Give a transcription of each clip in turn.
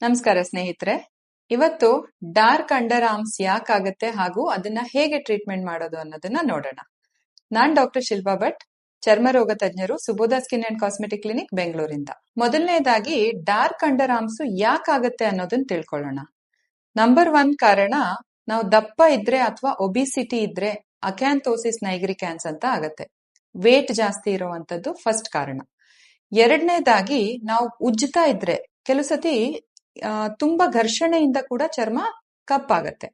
ನಮಸ್ಕಾರ ಸ್ನೇಹಿತರೆ. ಇವತ್ತು ಡಾರ್ಕ್ ಅಂಡರ್ ಆರ್ಮ್ಸ್ ಯಾಕಾಗತ್ತೆ ಹಾಗೂ ಅದನ್ನ ಹೇಗೆ ಟ್ರೀಟ್ಮೆಂಟ್ ಮಾಡೋದು ಅನ್ನೋದನ್ನ ನೋಡೋಣ. ನಾನ್ ಡಾಕ್ಟರ್ ಶಿಲ್ಪಾ ಭಟ್, ಚರ್ಮ ರೋಗ ತಜ್ಞರು, ಸುಬೋಧ ಸ್ಕಿನ್ ಅಂಡ್ ಕಾಸ್ಮೆಟಿಕ್ ಕ್ಲಿನಿಕ್, ಬೆಂಗಳೂರಿಂದ. ಮೊದಲನೇದಾಗಿ ಡಾರ್ಕ್ ಅಂಡರ್ ಆರ್ಮ್ಸ್ ಯಾಕಾಗತ್ತೆ ಅನ್ನೋದನ್ನ ತಿಳ್ಕೊಳ್ಳೋಣ. ನಂಬರ್ 1 ಕಾರಣ, ನಾವು ದಪ್ಪ ಇದ್ರೆ ಅಥವಾ ಒಬಿಸಿಟಿ ಇದ್ರೆ ಅಕ್ಯಾಂಥೋಸಿಸ್ ನೈಗ್ರಿಕ್ಯಾನ್ಸ್ ಅಂತ ಆಗತ್ತೆ. ವೇಟ್ ಜಾಸ್ತಿ ಇರುವಂತದ್ದು ಫಸ್ಟ್ ಕಾರಣ. ಎರಡನೇದಾಗಿ, ನಾವು ಉಜ್ಜುತ್ತಾ ಇದ್ರೆ ಕೆಲವು ಸತಿ ತುಂಬಾ ಘರ್ಷಣೆಯಿಂದ ಕೂಡ ಚರ್ಮ ಕಪ್ಪಾಗತ್ತೆ.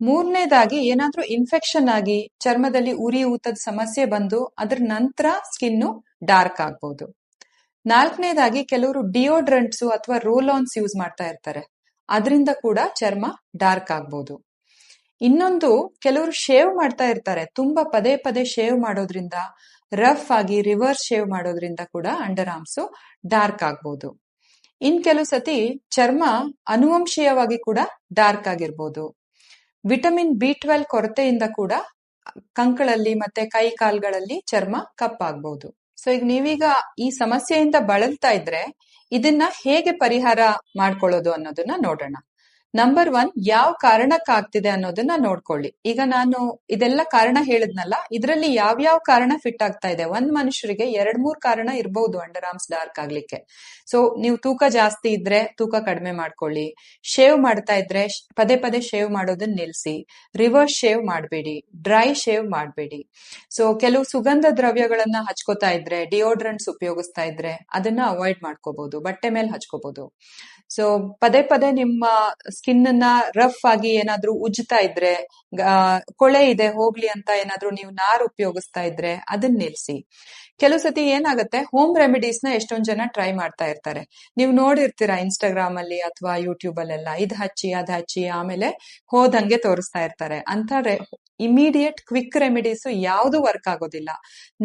ಮೂರನೇದಾಗಿ, ಏನಾದ್ರೂ ಇನ್ಫೆಕ್ಷನ್ ಆಗಿ ಚರ್ಮದಲ್ಲಿ ಉರಿ ಊತದ ಸಮಸ್ಯೆ ಬಂದು ಅದ್ರ ನಂತರ ಸ್ಕಿನ್ ಡಾರ್ಕ್ ಆಗ್ಬಹುದು. ನಾಲ್ಕನೇದಾಗಿ, ಕೆಲವರು ಡಿಯೋಡ್ರೆಂಟ್ಸ್ ಅಥವಾ ರೋಲ್ ಆನ್ಸ್ ಯೂಸ್ ಮಾಡ್ತಾ ಇರ್ತಾರೆ, ಅದರಿಂದ ಕೂಡ ಚರ್ಮ ಡಾರ್ಕ್ ಆಗ್ಬಹುದು. ಇನ್ನೊಂದು, ಕೆಲವರು ಶೇವ್ ಮಾಡ್ತಾ ಇರ್ತಾರೆ, ತುಂಬಾ ಪದೇ ಪದೇ ಶೇವ್ ಮಾಡೋದ್ರಿಂದ, ರಫ್ ಆಗಿ ರಿವರ್ಸ್ ಶೇವ್ ಮಾಡೋದ್ರಿಂದ ಕೂಡ ಅಂಡರ್ ಆರ್ಮ್ಸ್ ಡಾರ್ಕ್ ಆಗ್ಬಹುದು. ಇನ್ ಕೆಲವು ಸತಿ ಚರ್ಮ ಅನುವಂಶೀಯವಾಗಿ ಕೂಡ ಡಾರ್ಕ್ ಆಗಿರ್ಬೋದು. ವಿಟಮಿನ್ B12 ಕೊರತೆಯಿಂದ ಕೂಡ ಕಂಕಳಲ್ಲಿ ಮತ್ತೆ ಕೈ ಕಾಲ್ಗಳಲ್ಲಿ ಚರ್ಮ ಕಪ್ಪಾಗಬಹುದು. ಸೊ ಈಗ ನೀವೀಗ ಈ ಸಮಸ್ಯೆಯಿಂದ ಬಳಲ್ತಾ ಇದ್ರೆ ಇದನ್ನ ಹೇಗೆ ಪರಿಹಾರ ಮಾಡ್ಕೊಳ್ಳೋದು ಅನ್ನೋದನ್ನ ನೋಡೋಣ. ನಂಬರ್ 1, ಯಾವ ಕಾರಣಕ್ಕಾಗ್ತಿದೆ ಅನ್ನೋದನ್ನ ನೋಡ್ಕೊಳ್ಳಿ. ಈಗ ನಾನು ಇದೆಲ್ಲ ಕಾರಣ ಹೇಳಿದ್ನಲ್ಲ, ಇದರಲ್ಲಿ ಯಾವ್ಯಾವ ಕಾರಣ ಫಿಟ್ ಆಗ್ತಾ ಇದೆ. ಒಂದ್ ಮನುಷ್ಯರಿಗೆ 2-3 ಕಾರಣ ಇರಬಹುದು ಅಂಡರ್ ಆರ್ಮ್ಸ್ ಡಾರ್ಕ್ ಆಗ್ಲಿಕ್ಕೆ. ಸೊ ನೀವು ತೂಕ ಜಾಸ್ತಿ ಇದ್ರೆ ತೂಕ ಕಡಿಮೆ ಮಾಡ್ಕೊಳ್ಳಿ. ಶೇವ್ ಮಾಡ್ತಾ ಇದ್ರೆ ಪದೇ ಪದೇ ಶೇವ್ ಮಾಡೋದನ್ನ ನಿಲ್ಸಿ. ರಿವರ್ಸ್ ಶೇವ್ ಮಾಡಬೇಡಿ, ಡ್ರೈ ಶೇವ್ ಮಾಡಬೇಡಿ. ಸೊ ಕೆಲವು ಸುಗಂಧ ದ್ರವ್ಯಗಳನ್ನ ಹಚ್ಕೋತಾ ಇದ್ರೆ, ಡಿಯೋಡ್ರೆಂಟ್ಸ್ ಉಪಯೋಗಿಸ್ತಾ ಇದ್ರೆ ಅದನ್ನ ಅವಾಯ್ಡ್ ಮಾಡ್ಕೋಬಹುದು, ಬಟ್ಟೆ ಮೇಲೆ ಹಚ್ಕೋಬಹುದು. ಸೊ ಪದೇ ಪದೇ ನಿಮ್ಮ ಸ್ಕಿನ್ ಅನ್ನ ರಫ್ ಆಗಿ ಏನಾದ್ರೂ ಉಜ್ಜುತ್ತಾ ಇದ್ರೆ, ಕೊಳೆ ಇದೆ ಹೋಗ್ಲಿ ಅಂತ ಏನಾದ್ರೂ ನೀವು ನಾರು ಉಪಯೋಗಿಸ್ತಾ ಇದ್ರೆ ಅದನ್ನ ನಿಲ್ಸಿ. ಕೆಲವು ಸತಿ ಏನಾಗುತ್ತೆ, ಹೋಮ್ ರೆಮಿಡೀಸ್ ನ ಎಷ್ಟೊಂದ್ ಜನ ಟ್ರೈ ಮಾಡ್ತಾ ಇರ್ತಾರೆ. ನೀವು ನೋಡಿರ್ತೀರಾ ಇನ್ಸ್ಟಾಗ್ರಾಮ್ ಅಲ್ಲಿ ಅಥವಾ ಯೂಟ್ಯೂಬ್ ಅಲ್ಲೆಲ್ಲ, ಇದ್ ಹಚ್ಚಿ ಅದ್ ಹಚ್ಚಿ ಆಮೇಲೆ ಹೋದಂಗೆ ತೋರಿಸ್ತಾ ಇರ್ತಾರೆ. ಅಂತ ಇಮಿಡಿಯೇಟ್ ಕ್ವಿಕ್ ರೆಮಿಡೀಸ್ ಯಾವ್ದು ವರ್ಕ್ ಆಗೋದಿಲ್ಲ.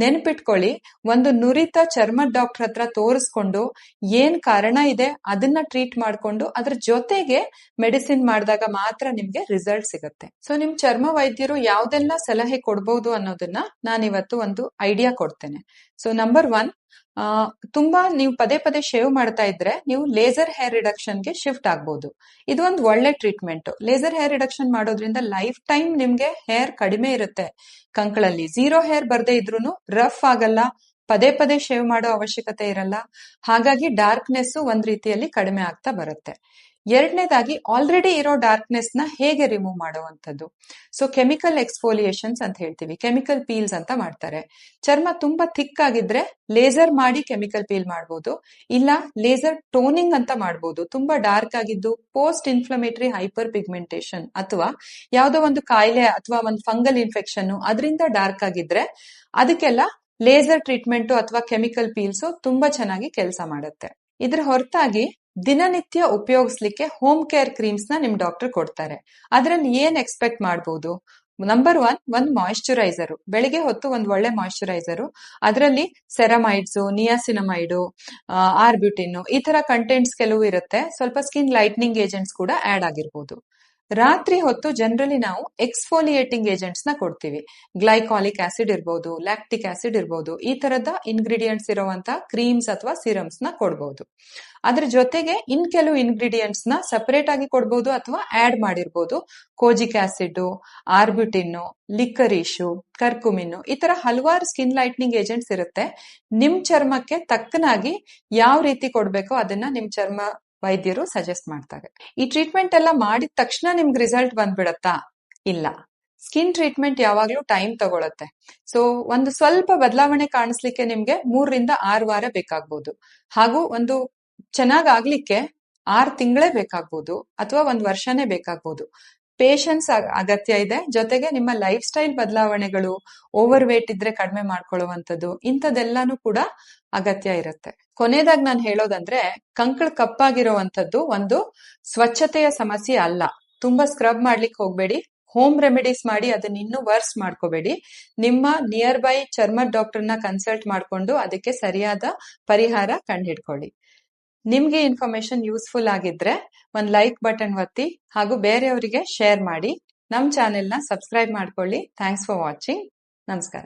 ನೆನ್ಪಿಟ್ಕೊಳ್ಳಿ, ಒಂದು ನುರಿತ ಚರ್ಮದ ಡಾಕ್ಟರ್ ಹತ್ರ ತೋರಿಸ್ಕೊಂಡು ಏನ್ ಕಾರಣ ಇದೆ ಅದನ್ನ ಟ್ರೀಟ್ ಮಾಡ್ಕೊಂಡು ಅದ್ರ ಜೊತೆಗೆ ಮೆಡಿಸಿನ್ ಮಾಡಿದಾಗ ಮಾತ್ರ ನಿಮ್ಗೆ ರಿಸಲ್ಟ್ ಸಿಗುತ್ತೆ. ಸೊ ನಿಮ್ ಚರ್ಮ ವೈದ್ಯರು ಯಾವ್ದೆಲ್ಲ ಸಲಹೆ ಕೊಡ್ಬಹುದು ಅನ್ನೋದನ್ನ ನಾನಿವತ್ತು ಒಂದು ಐಡಿಯಾ ಕೊಡ್ತೇನೆ. ಸೊ ನಂಬರ್ 1, ತುಂಬಾ ನೀವು ಪದೇ ಪದೇ ಶೇವ್ ಮಾಡ್ತಾ ಇದ್ರೆ ನೀವು ಲೇಸರ್ ಹೇರ್ ರಿಡಕ್ಷನ್ ಗೆ ಶಿಫ್ಟ್ ಆಗ್ಬಹುದು. ಇದು ಒಂದು ಒಳ್ಳೆ ಟ್ರೀಟ್ಮೆಂಟ್. ಲೇಸರ್ ಹೇರ್ ರಿಡಕ್ಷನ್ ಮಾಡೋದ್ರಿಂದ ಲೈಫ್ ಟೈಮ್ ನಿಮ್ಗೆ ಹೇರ್ ಕಡಿಮೆ ಇರುತ್ತೆ. ಕಂಕಳಲ್ಲಿ 0 ಹೇರ್ ಬರ್ದೇ ಇದ್ರೂನು ರಫ್ ಆಗಲ್ಲ, ಪದೇ ಪದೇ ಶೇವ್ ಮಾಡೋ ಅವಶ್ಯಕತೆ ಇರಲ್ಲ. ಹಾಗಾಗಿ ಡಾರ್ಕ್ನೆಸ್ ಒಂದ್ ರೀತಿಯಲ್ಲಿ ಕಡಿಮೆ ಆಗ್ತಾ ಬರುತ್ತೆ. ಎರಡನೇದಾಗಿ, ಆಲ್ರೆಡಿ ಇರೋ ಡಾರ್ಕ್ನೆಸ್ ನ ಹೇಗೆ ರಿಮೂವ್ ಮಾಡುವಂತದ್ದು. ಸೊ ಕೆಮಿಕಲ್ ಎಕ್ಸ್ಫೋಲಿಯೇಷನ್ಸ್ ಅಂತ ಹೇಳ್ತೀವಿ, ಕೆಮಿಕಲ್ ಪೀಲ್ಸ್ ಅಂತ ಮಾಡ್ತಾರೆ. ಚರ್ಮ ತುಂಬಾ ಥಿಕ್ ಆಗಿದ್ರೆ ಲೇಸರ್ ಮಾಡಿ ಕೆಮಿಕಲ್ ಪೀಲ್ ಮಾಡಬಹುದು, ಇಲ್ಲ ಲೇಸರ್ ಟೋನಿಂಗ್ ಅಂತ ಮಾಡಬಹುದು. ತುಂಬಾ ಡಾರ್ಕ್ ಆಗಿದ್ದು ಪೋಸ್ಟ್ ಇನ್ಫ್ಲಮೇಟರಿ ಹೈಪರ್ ಪಿಗ್ಮೆಂಟೇಶನ್ ಅಥವಾ ಯಾವ್ದೋ ಒಂದು ಕಾಯಿಲೆ ಅಥವಾ ಒಂದು ಫಂಗಲ್ ಇನ್ಫೆಕ್ಷನ್ ಅದರಿಂದ ಡಾರ್ಕ್ ಆಗಿದ್ರೆ ಅದಕ್ಕೆಲ್ಲ ಲೇಸರ್ ಟ್ರೀಟ್ಮೆಂಟ್ ಅಥವಾ ಕೆಮಿಕಲ್ ಪೀಲ್ಸ್ ತುಂಬಾ ಚೆನ್ನಾಗಿ ಕೆಲಸ ಮಾಡುತ್ತೆ. ಇದ್ರ ಹೊರತಾಗಿ ದಿನನಿತ್ಯ ಉಪಯೋಗಿಸ್ಲಿಕ್ಕೆ ಹೋಮ್ ಕೇರ್ ಕ್ರೀಮ್ಸ್ ನ ನಿಮ್ ಡಾಕ್ಟರ್ ಕೊಡ್ತಾರೆ. ಅದ್ರಲ್ಲಿ ಏನ್ ಎಕ್ಸ್ಪೆಕ್ಟ್ ಮಾಡಬಹುದು? ನಂಬರ್ 1, ಒಂದು ಮಾಯಿಶ್ಚರೈಸರ್. ಬೆಳಿಗ್ಗೆ ಹೊತ್ತು ಒಂದು ಒಳ್ಳೆ ಮಾಯಿಶ್ಚರೈಸರ್, ಅದರಲ್ಲಿ ಸೆರಮೈಡ್ಸ್, ನಿಯಾಸಿನಮೈಡ್, ಆರ್ಬ್ಯುಟಿನ್ ಈ ತರ ಕಂಟೆಂಟ್ಸ್ ಕೆಲವು ಇರುತ್ತೆ. ಸ್ವಲ್ಪ ಸ್ಕಿನ್ ಲೈಟ್ನಿಂಗ್ ಏಜೆಂಟ್ಸ್ ಕೂಡ ಆಡ್ ಆಗಿರ್ಬೋದು. ರಾತ್ರಿ ಹೊತ್ತು ಜನರಲಿ ನಾವು ಎಕ್ಸ್ಫೋಲಿಯೇಟಿಂಗ್ ಏಜೆಂಟ್ಸ್ ನ ಕೊಡ್ತೀವಿ. ಗ್ಲೈಕಾಲಿಕ್ ಆಸಿಡ್ ಇರ್ಬೋದು, ಲ್ಯಾಕ್ಟಿಕ್ ಆಸಿಡ್ ಇರ್ಬೋದು, ಈ ತರದ ಇಂಗ್ರೀಡಿಯೆಂಟ್ಸ್ ಇರುವಂತ ಕ್ರೀಮ್ಸ್ ಅಥವಾ ಸಿರಮ್ಸ್ ನ ಕೊಡಬಹುದು. ಅದ್ರ ಜೊತೆಗೆ ಇನ್ ಕೆಲವು ಇಂಗ್ರೀಡಿಯೆಂಟ್ಸ್ ನ ಸಪರೇಟ್ ಆಗಿ ಕೊಡಬಹುದು ಅಥವಾ ಆಡ್ ಮಾಡಿರ್ಬೋದು. ಕೋಜಿಕ್ ಆಸಿಡ್, ಆರ್ಬ್ಯುಟಿನ್, ಲಿಕರೀಶು, ಕರ್ಕುಮಿನ್, ಈ ತರ ಹಲವಾರು ಸ್ಕಿನ್ ಲೈಟ್ನಿಂಗ್ ಏಜೆಂಟ್ಸ್ ಇರುತ್ತೆ. ನಿಮ್ ಚರ್ಮಕ್ಕೆ ತಕ್ಕನಾಗಿ ಯಾವ ರೀತಿ ಕೊಡ್ಬೇಕೋ ಅದನ್ನ ನಿಮ್ ಚರ್ಮ ವೈದ್ಯರು ಸಜೆಸ್ಟ್ ಮಾಡ್ತಾರೆ. ಈ ಟ್ರೀಟ್ಮೆಂಟ್ ಎಲ್ಲ ಮಾಡಿದ ತಕ್ಷಣ ನಿಮ್ಗೆ ರಿಸಲ್ಟ್ ಬಂದ್ಬಿಡತ್ತಾ? ಇಲ್ಲ. ಸ್ಕಿನ್ ಟ್ರೀಟ್ಮೆಂಟ್ ಯಾವಾಗ್ಲೂ ಟೈಮ್ ತಗೊಳತ್ತೆ. ಸೊ ಒಂದು ಸ್ವಲ್ಪ ಬದಲಾವಣೆ ಕಾಣಿಸ್ಲಿಕ್ಕೆ ನಿಮ್ಗೆ 3-6 ವಾರ ಬೇಕಾಗ್ಬೋದು. ಹಾಗೂ ಒಂದು ಚೆನ್ನಾಗಾಗ್ಲಿಕ್ಕೆ 6 ತಿಂಗಳೇ ಬೇಕಾಗ್ಬೋದು ಅಥವಾ 1 ವರ್ಷನೇ ಬೇಕಾಗ್ಬೋದು. ಪೇಷನ್ಸ್ ಅಗತ್ಯ ಇದೆ. ಜೊತೆಗೆ ನಿಮ್ಮ ಲೈಫ್ ಸ್ಟೈಲ್ ಬದಲಾವಣೆಗಳು, ಓವರ್ ವೇಟ್ ಇದ್ರೆ ಕಡಿಮೆ ಮಾಡ್ಕೊಳ್ಳುವಂಥದ್ದು, ಇಂಥದೆಲ್ಲಾನು ಕೂಡ ಅಗತ್ಯ ಇರುತ್ತೆ. ಕೊನೆಯದಾಗಿ ನಾನು ಹೇಳೋದಂದ್ರೆ, ಕಂಕಳ ಕಪ್ಪಾಗಿರುವಂತದ್ದು ಒಂದು ಸ್ವಚ್ಛತೆಯ ಸಮಸ್ಯೆ ಅಲ್ಲ. ತುಂಬಾ ಸ್ಕ್ರಬ್ ಮಾಡ್ಲಿಕ್ಕೆ ಹೋಗ್ಬೇಡಿ. ಹೋಮ್ ರೆಮಿಡೀಸ್ ಮಾಡಿ ಅದನ್ನ ಇನ್ನೂ ವರ್ಸ್ ಮಾಡ್ಕೋಬೇಡಿ. ನಿಮ್ಮ ನಿಯರ್ ಬೈ ಚರ್ಮದ ಡಾಕ್ಟರ್ನ ಕನ್ಸಲ್ಟ್ ಮಾಡ್ಕೊಂಡು ಅದಕ್ಕೆ ಸರಿಯಾದ ಪರಿಹಾರ ಕಂಡುಹಿಡ್ಕೊಳ್ಳಿ. ನಿಮ್ಗೆ ಇನ್ಫಾರ್ಮೇಶನ್ ಯೂಸ್ಫುಲ್ ಆಗಿದ್ರೆ ಒಂದ್ ಲೈಕ್ ಬಟನ್ ಒತ್ತಿ ಹಾಗೂ ಬೇರೆಯವರಿಗೆ ಶೇರ್ ಮಾಡಿ. ನಮ್ ಚಾನೆಲ್ನ ಸಬ್ಸ್ಕ್ರೈಬ್ ಮಾಡ್ಕೊಳ್ಳಿ. Thanks for watching. ನಮಸ್ಕಾರ.